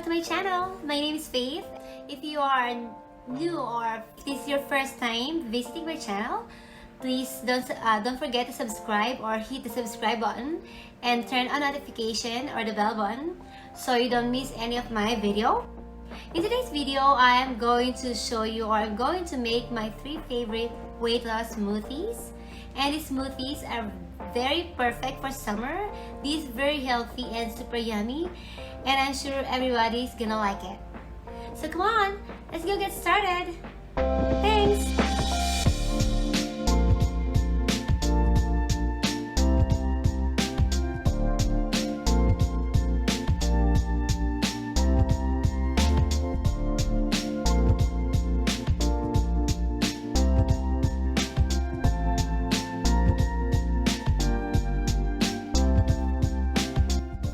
to my channel. My name is Faith. If you are new or if this is your first time visiting my channel, please don't forget to subscribe or hit the subscribe button and turn on notification or the bell button so you don't miss any of my video. In today's video, I am going to show you or I'm going to make my 3 favorite weight loss smoothies. And these smoothies are very perfect for summer. These very healthy and super yummy, and I'm sure everybody's gonna like it. So come on, let's go get started. Thanks.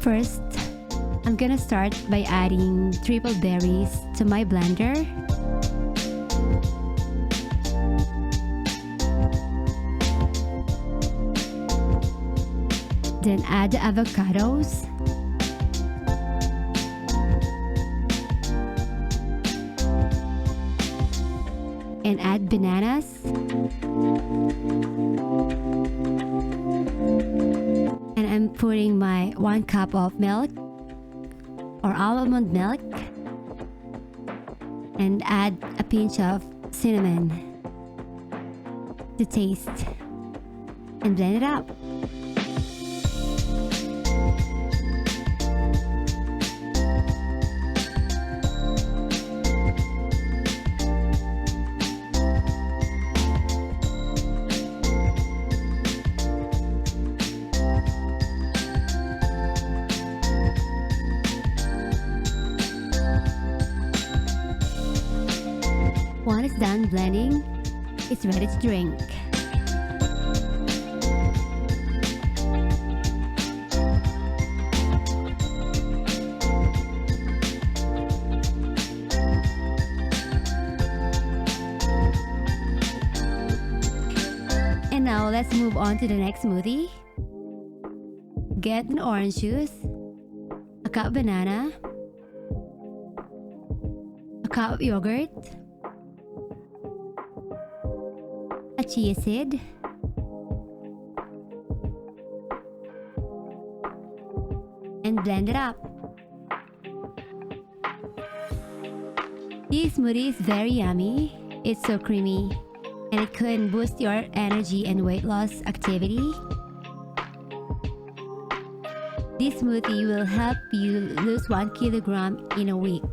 First, I'm gonna start by adding triple berries to my blender. Then add the avocados. And add bananas. And I'm putting my 1 cup of milk or almond milk and add a pinch of cinnamon to taste and blend it up. Once it's done blending, it's ready to drink. And now let's move on to the next smoothie. Get an orange juice, a cup of banana, a cup of yogurt, a chia seed, and blend it up. This smoothie is very yummy. It's so creamy and it can boost your energy and weight loss activity. This smoothie will help you lose 1 kilogram in a week.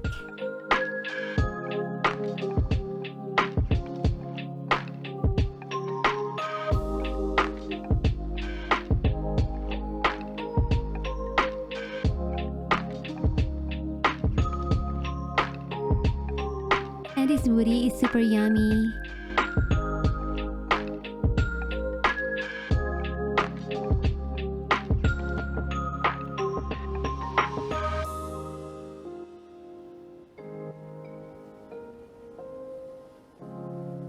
And this smoothie is super yummy.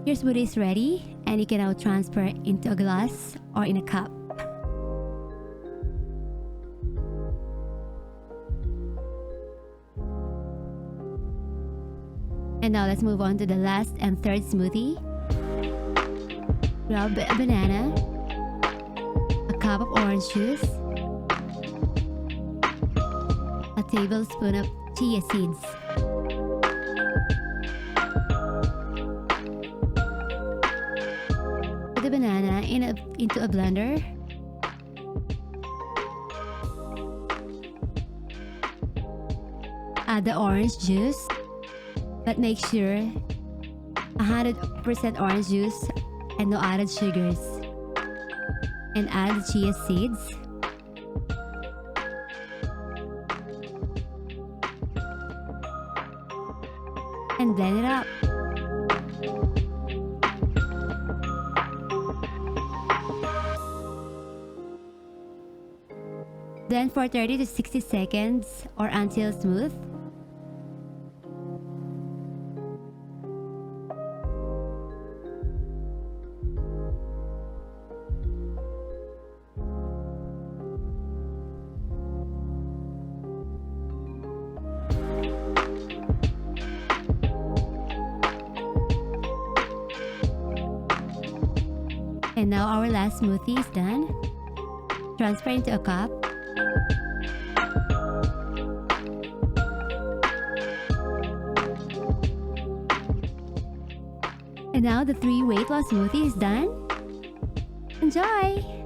Your smoothie is ready and you can now transfer it into a glass or in a cup. And now let's move on to the last and third smoothie. Grab a banana, a cup of orange juice, a tablespoon of chia seeds, put the banana into a blender, add the orange juice, but make sure 100% orange juice and no added sugars. And add the chia seeds. And blend it up. Blend for 30 to 60 seconds or until smooth. And now our last smoothie is done. Transfer into a cup. And now the 3 weight loss smoothie is done. Enjoy!